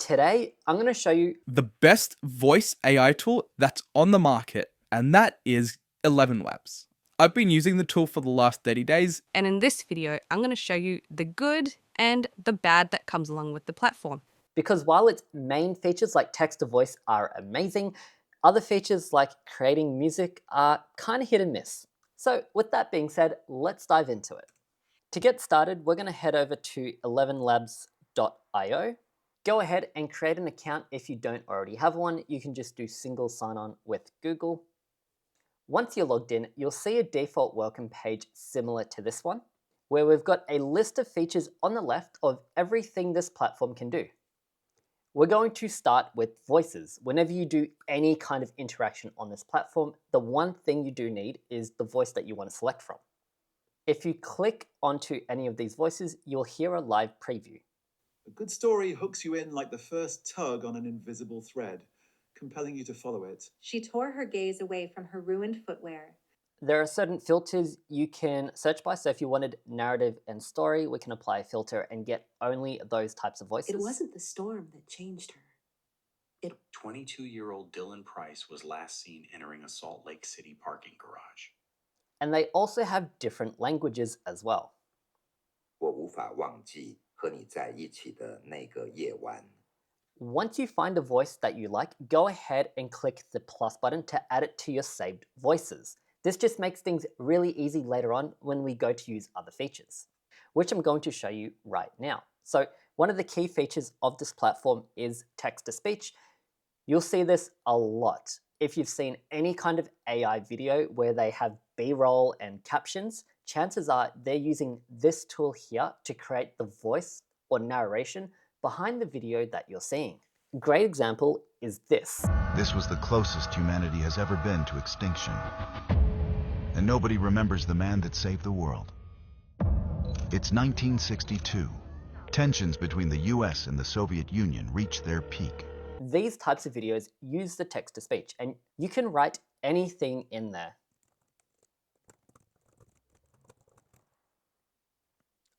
Today, I'm going to show you the best voice AI tool that's on the market, and that is ElevenLabs. I've been using the tool for the last 30 days. And in this video, I'm going to show you the good and the bad that comes along with the platform. because while its main features like text to voice are amazing, other features like creating music are kind of hit and miss. So with that being said, let's dive into it. To get started, we're going to head over to elevenlabs.io. Go ahead and create an account if you don't already have one. You can just do single sign-on with Google. Once you're logged in, you'll see a default welcome page similar to this one, where we've got a list of features on the left of everything this platform can do. We're going to start with voices. Whenever you do any kind of interaction on this platform, the one thing you do need is the voice that you want to select from. If you click onto any of these voices, you'll hear a live preview. A good story hooks you in like the first tug on an invisible thread, compelling you to follow it. She tore her gaze away from her ruined footwear. There are certain filters you can search by, so if you wanted narrative and story, we can apply a filter and get only those types of voices. It wasn't the storm that changed her. 22-year-old Dylan Price was last seen entering a Salt Lake City parking garage. And they also have different languages as well. 我无法忘记和你在一起的那个夜晚。 Once you find a voice that you like, go ahead and click the plus button to add it to your saved voices. This just makes things really easy later on when we go to use other features, which I'm going to show you right now. So one of the key features of this platform is text-to-speech. You'll see this a lot. If you've seen any kind of AI video where they have B-roll and captions, chances are they're using this tool here to create the voice or narration behind the video that you're seeing. A great example is this. This was the closest humanity has ever been to extinction. And nobody remembers the man that saved the world. It's 1962. Tensions between the US and the Soviet Union reached their peak. These types of videos use the text-to-speech, and you can write anything in there.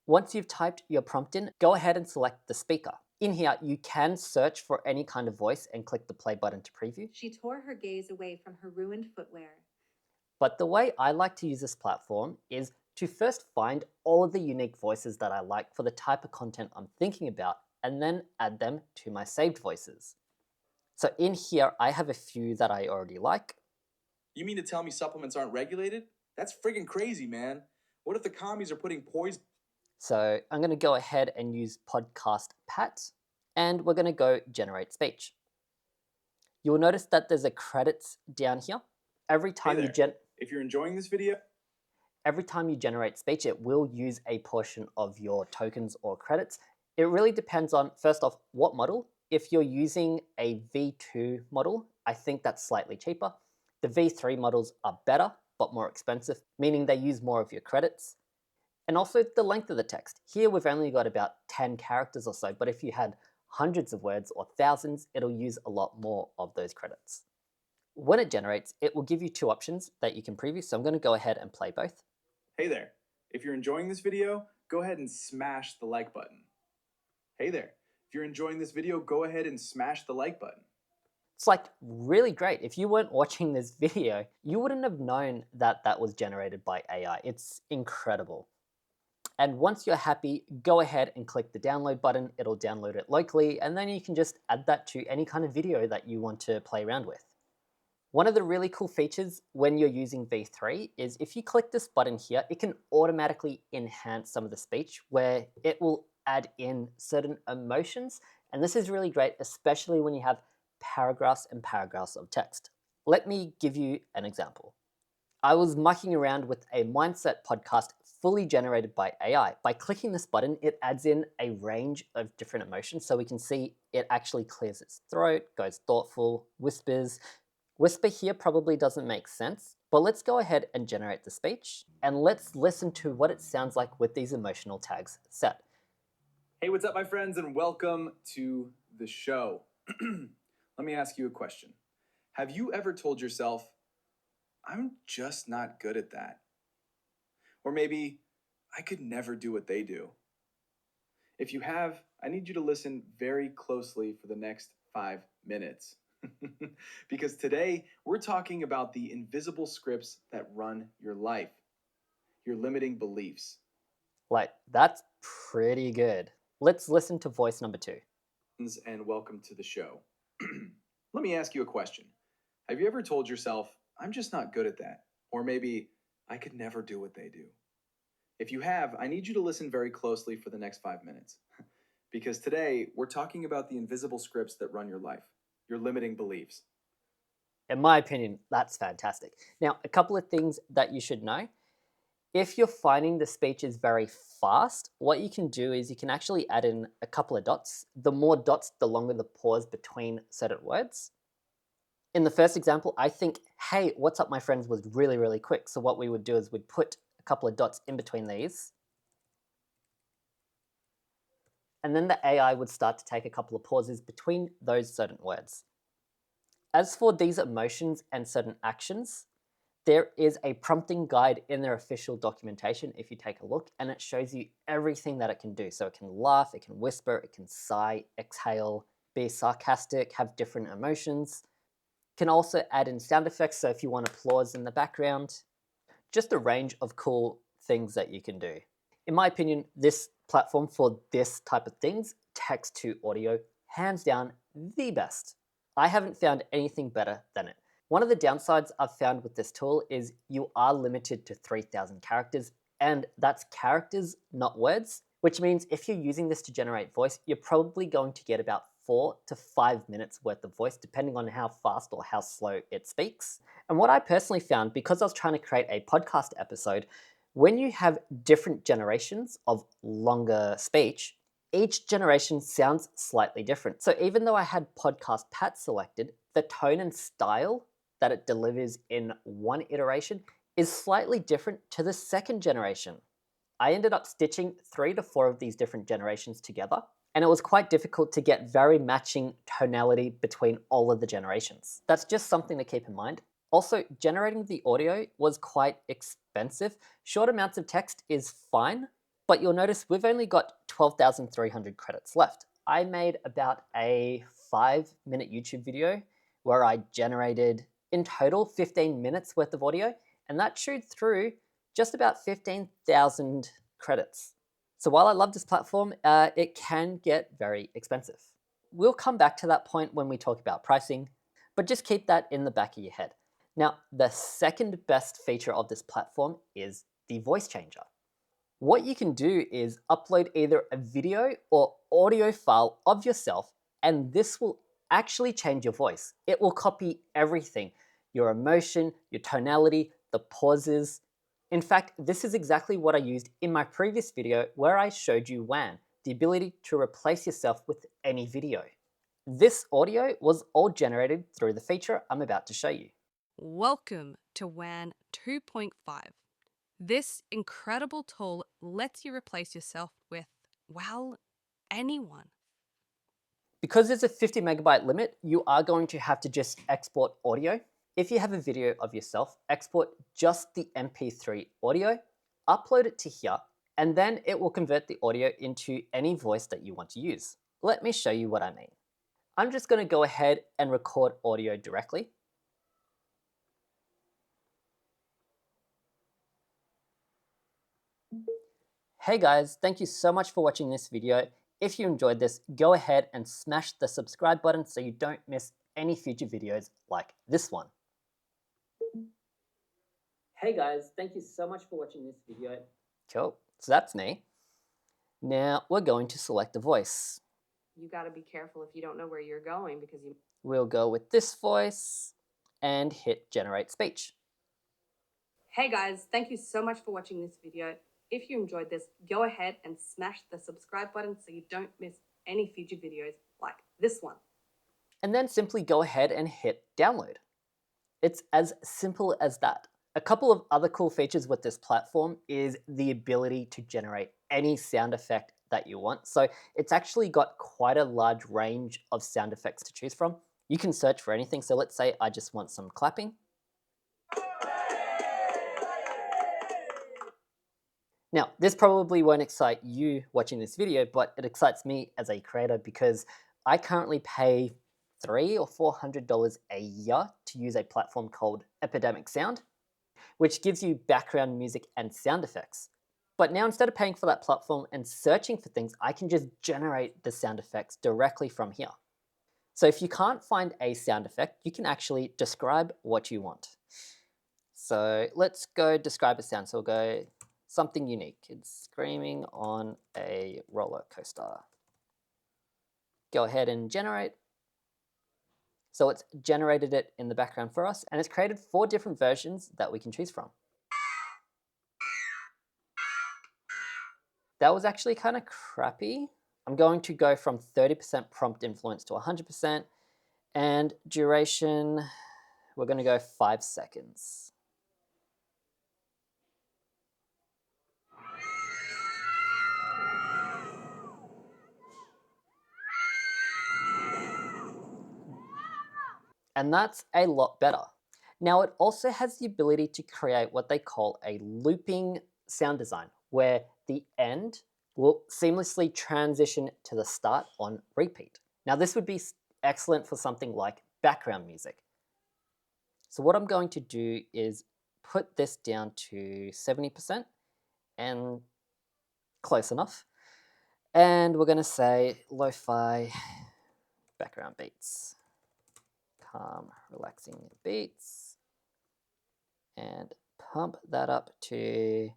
Once you've typed your prompt in, go ahead and select the speaker. In here, you can search for any kind of voice and click the play button to preview. She tore her gaze away from her ruined footwear. But the way I like to use this platform is to first find all of the unique voices that I like for the type of content I'm thinking about, and then add them to my saved voices. So in here, I have a few that I already like. You mean to tell me supplements aren't regulated? That's friggin' crazy, man. What if the commies are putting poison? So I'm going to go ahead and use Podcast Pat, and we're going to go generate speech. You'll notice that there's a credits down here. Every time If you're enjoying this video, every time you generate speech, it will use a portion of your tokens or credits. It really depends on, first off, what model. If you're using a V2 model, I think that's slightly cheaper. The V3 models are better, but more expensive, meaning they use more of your credits. And also the length of the text. Here we've only got about 10 characters or so, but if you had hundreds of words or thousands, it'll use a lot more of those credits. When it generates, it will give you two options that you can preview, so I'm going to go ahead and play both. hey there. If you're enjoying this video, go ahead and smash the like button. Hey there. If you're enjoying this video, go ahead and smash the like button. It's like really great. If you weren't watching this video, you wouldn't have known that that was generated by AI. It's incredible. And once you're happy, go ahead and click the download button. It'll download it locally, and then you can just add that to any kind of video that you want to play around with. One of the really cool features when you're using V3 is if you click this button here, it can automatically enhance some of the speech where it will add in certain emotions. And this is really great, especially when you have paragraphs and paragraphs of text. Let me give you an example. I was mucking around with a mindset podcast fully generated by AI. By clicking this button, it adds in a range of different emotions, so we can see it actually clears its throat, goes thoughtful, whispers. Whisper here probably doesn't make sense, but let's go ahead and generate the speech, and let's listen to what it sounds like with these emotional tags set. Hey, what's up, my friends, and welcome to the show. Let me ask you a question. Have you ever told yourself, I'm just not good at that? Or maybe, I could never do what they do. If you have, I need you to listen very closely for the next 5 minutes. Because today we're talking about the invisible scripts that run your life, your limiting beliefs. Like, that's pretty good. Let's listen to voice number 2. And welcome to the show. Let me ask you a question. Have you ever told yourself, I'm just not good at that? Or maybe, I could never do what they do? If you have, I need you to listen very closely for the next 5 minutes. Because today we're talking about the invisible scripts that run your life, your limiting beliefs. In my opinion, that's fantastic. Now, a couple of things that you should know. If you're finding the speech is very fast, what you can do is you can actually add in a couple of dots. The more dots, the longer the pause between certain words. In the first example, I think, hey, what's up, my friends, was really, really quick. So what we would do is we'd put a couple of dots in between these. And then the AI would start to take a couple of pauses between those certain words. As for these emotions and certain actions, there is a prompting guide in their official documentation if you take a look, and it shows you everything that it can do. So it can laugh, it can whisper, it can sigh, exhale, be sarcastic, have different emotions. It can also add in sound effects, so if you want applause in the background, just a range of cool things that you can do. In my opinion, this platform for this type of things, text to audio, hands down the best. I haven't found anything better than it. One of the downsides I've found with this tool is you are limited to 3,000 characters, and that's characters, not words, which means if you're using this to generate voice, you're probably going to get about 4 to 5 minutes worth of voice, depending on how fast or how slow it speaks. And what I personally found, because I was trying to create a podcast episode, when you have different generations of longer speech, each generation sounds slightly different. So even though I had Podcast Pat selected, the tone and style that it delivers in one iteration is slightly different to the second generation. I ended up stitching 3 to 4 of these different generations together, and it was quite difficult to get very matching tonality between all of the generations. That's just something to keep in mind. Also, generating the audio was quite expensive. Short amounts of text is fine, but you'll notice we've only got 12,300 credits left. I made about a 5-minute YouTube video where I generated in total 15 minutes worth of audio, and that chewed through just about 15,000 credits. So while I love this platform, it can get very expensive. We'll come back to that point when we talk about pricing, but just keep that in the back of your head. Now, the second best feature of this platform is the voice changer. What you can do is upload either a video or audio file of yourself, and this will actually change your voice. It will copy everything, your emotion, your tonality, the pauses. In fact, this is exactly what I used in my previous video where I showed you WAN, the ability to replace yourself with any video. This audio was all generated through the feature I'm about to show you. Welcome to WAN 2.5. This incredible tool lets you replace yourself with, well, anyone. Because there's a 50 megabyte limit, you are going to have to just export audio. If you have a video of yourself, export just the MP3 audio, upload it to here, and then it will convert the audio into any voice that you want to use. Let me show you what I mean. I'm just going to go ahead and record audio directly. Hey guys, thank you so much for watching this video. If you enjoyed this, go ahead and smash the subscribe button so you don't miss any future videos like this one. Hey guys, thank you so much for watching this video. Cool, so that's me. Now we're going to select a voice. You got to be careful if you don't know where you're going because you... We'll go with this voice and hit generate speech. Hey guys, thank you so much for watching this video. If you enjoyed this, go ahead and smash the subscribe button so you don't miss any future videos like this one. And then simply go ahead and hit download. It's as simple as that. A couple of other cool features with this platform is the ability to generate any sound effect that you want. So it's actually got quite a large range of sound effects to choose from. You can search for anything. So let's say I just want some clapping. Now, this probably won't excite you watching this video, but it excites me as a creator because I currently pay $300 or $400 a year to use a platform called Epidemic Sound, which gives you background music and sound effects. But now instead of paying for that platform and searching for things, I can just generate the sound effects directly from here. So if you can't find a sound effect, you can actually describe what you want. So let's go describe a sound. So we'll go something unique. It's screaming on a roller coaster. Go ahead and generate. So it's generated it in the background for us, and it's created 4 different versions that we can choose from. That was actually kind of crappy. I'm going to go from 30% prompt influence to 100%, and duration, we're going to go 5 seconds. And that's a lot better. Now it also has the ability to create what they call a looping sound design, where the end will seamlessly transition to the start on repeat. Now this would be excellent for something like background music. So what I'm going to do is put this down to 70% and close enough. And we're going to say lo-fi background beats. Calm, relaxing beats, and pump that up to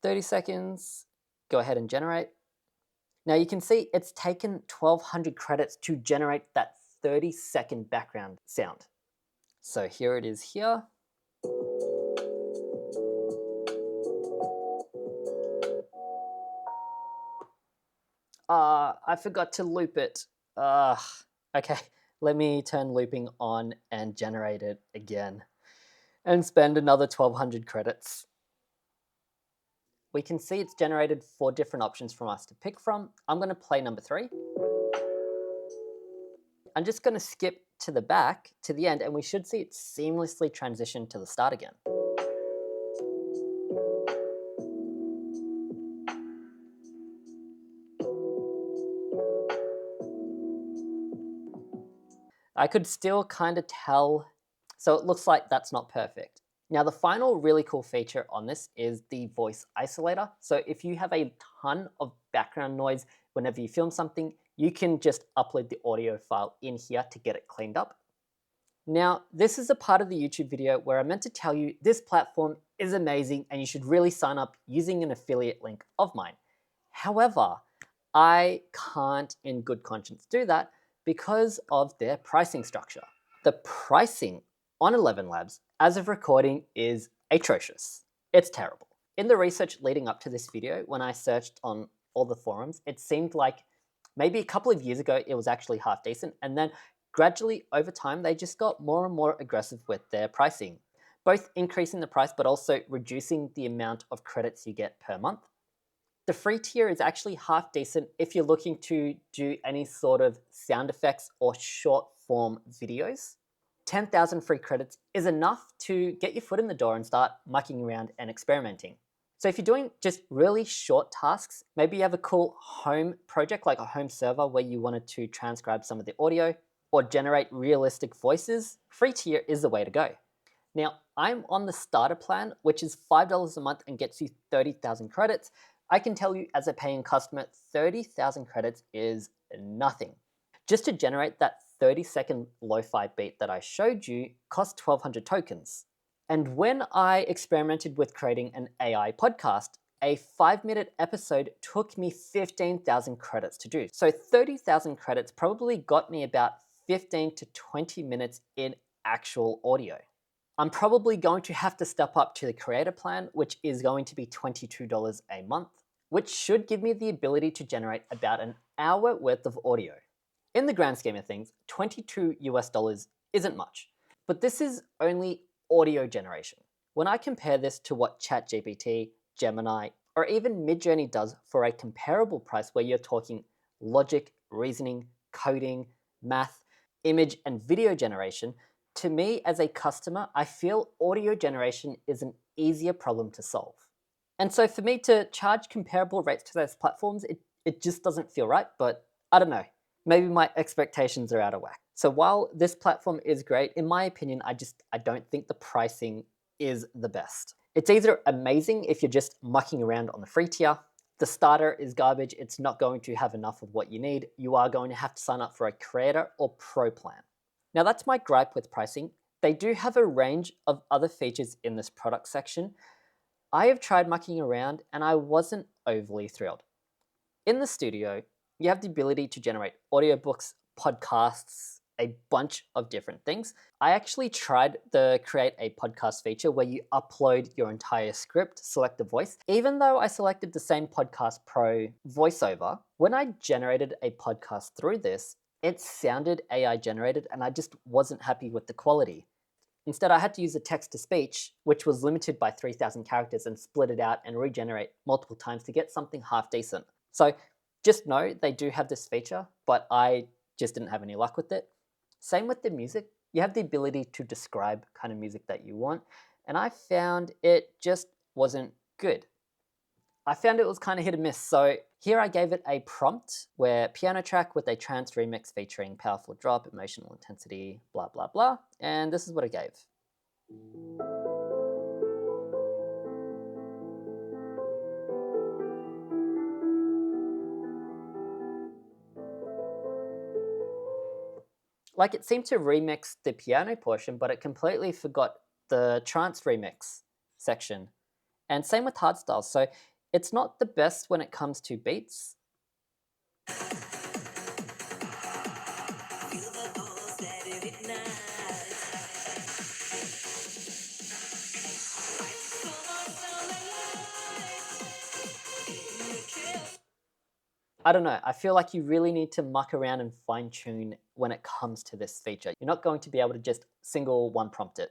30 seconds. Go ahead and generate. Now you can see it's taken 1200 credits to generate that 30-second background sound. So here it is here. I forgot to loop it. Okay. Let me turn looping on and generate it again and spend another 1200 credits. We can see it's generated 4 different options from us to pick from. I'm going to play number 3. I'm just going to skip to the back, to the end, and we should see it seamlessly transition to the start again. I could still kind of tell, so it looks like that's not perfect. Now the final really cool feature on this is the voice isolator. So if you have a ton of background noise whenever you film something, you can just upload the audio file in here to get it cleaned up. Now this is a part of the YouTube video where I meant to tell you this platform is amazing and you should really sign up using an affiliate link of mine. However, I can't in good conscience do that because of their pricing structure. The pricing on ElevenLabs as of recording is atrocious. It's terrible. In the research leading up to this video, when I searched on all the forums, it seemed like maybe a couple of years ago it was actually half decent, and then gradually over time they just got more and more aggressive with their pricing, both increasing the price but also reducing the amount of credits you get per month. The free tier is actually half decent if you're looking to do any sort of sound effects or short form videos. 10,000 free credits is enough to get your foot in the door and start mucking around and experimenting. So if you're doing just really short tasks, maybe you have a cool home project like a home server where you wanted to transcribe some of the audio or generate realistic voices, free tier is the way to go. Now, I'm on the starter plan, which is $5 a month and gets you 30,000 credits. I can tell you as a paying customer, 30,000 credits is nothing. Just to generate that 30-second lo-fi beat that I showed you cost 1,200 tokens. And when I experimented with creating an AI podcast, a 5-minute episode took me 15,000 credits to do. So 30,000 credits probably got me about 15 to 20 minutes in actual audio. I'm probably going to have to step up to the creator plan, which is going to be $22 a month, which should give me the ability to generate about an hour worth of audio. In the grand scheme of things, $22 US isn't much, but this is only audio generation. When I compare this to what ChatGPT, Gemini, or even Midjourney does for a comparable price where you're talking logic, reasoning, coding, math, image, and video generation, to me as a customer, I feel audio generation is an easier problem to solve. And so for me to charge comparable rates to those platforms, it just doesn't feel right, but I don't know. Maybe my expectations are out of whack. So while this platform is great, in my opinion, I don't think the pricing is the best. It's either amazing if you're just mucking around on the free tier. The starter is garbage. It's not going to have enough of what you need. You are going to have to sign up for a creator or pro plan. Now that's my gripe with pricing. They do have a range of other features in this product section. I have tried mucking around and I wasn't overly thrilled. In the studio, you have the ability to generate audiobooks, podcasts, a bunch of different things. I actually tried the create a podcast feature where you upload your entire script, select a voice. Even though I selected the same Podcast Pro voiceover, when I generated a podcast through this, it sounded AI generated and I just wasn't happy with the quality. Instead, I had to use a text-to-speech, which was limited by 3,000 characters, and split it out and regenerate multiple times to get something half decent. So just know they do have this feature, but I just didn't have any luck with it. Same with the music. You have the ability to describe kind of music that you want, and I found it just wasn't good. I found it was kind of hit or miss, so here I gave it a prompt where piano track with a trance remix featuring powerful drop, emotional intensity, blah, blah, blah, and this is what I gave. Like, it seemed to remix the piano portion, but it completely forgot the trance remix section. And same with hardstyle. So it's not the best when it comes to beats. I don't know, I feel like you really need to muck around and fine tune when it comes to this feature. You're not going to be able to just single one prompt it.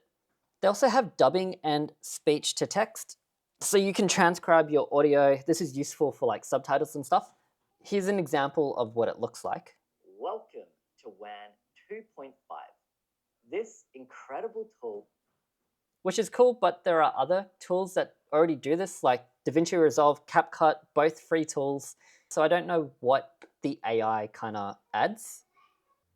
They also have dubbing and speech to text. So you can transcribe your audio. This is useful for like subtitles and stuff. Here's an example of what it looks like. Welcome to WAN 2.5. This incredible tool, which is cool, but there are other tools that already do this, like DaVinci Resolve, CapCut, both free tools. So I don't know what the AI kind of adds.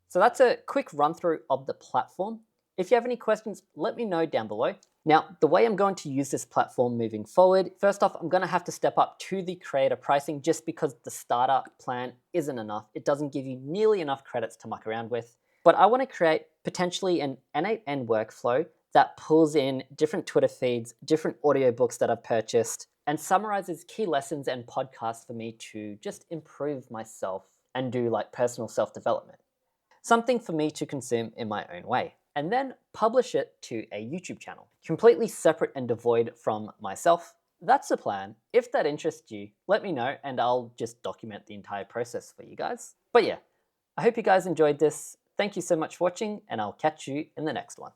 So that's a quick run through of the platform. If you have any questions, let me know down below. Now, the way I'm going to use this platform moving forward, first off, I'm going to have to step up to the creator pricing just because the starter plan isn't enough. It doesn't give you nearly enough credits to muck around with. But I want to create potentially an N8N workflow that pulls in different Twitter feeds, different audiobooks that I've purchased, and summarizes key lessons and podcasts for me to just improve myself and do like personal self-development. Something for me to consume in my own way. And then publish it to a YouTube channel, completely separate and devoid from myself. That's the plan. If that interests you, let me know and I'll just document the entire process for you guys. But yeah, I hope you guys enjoyed this. Thank you so much for watching and I'll catch you in the next one.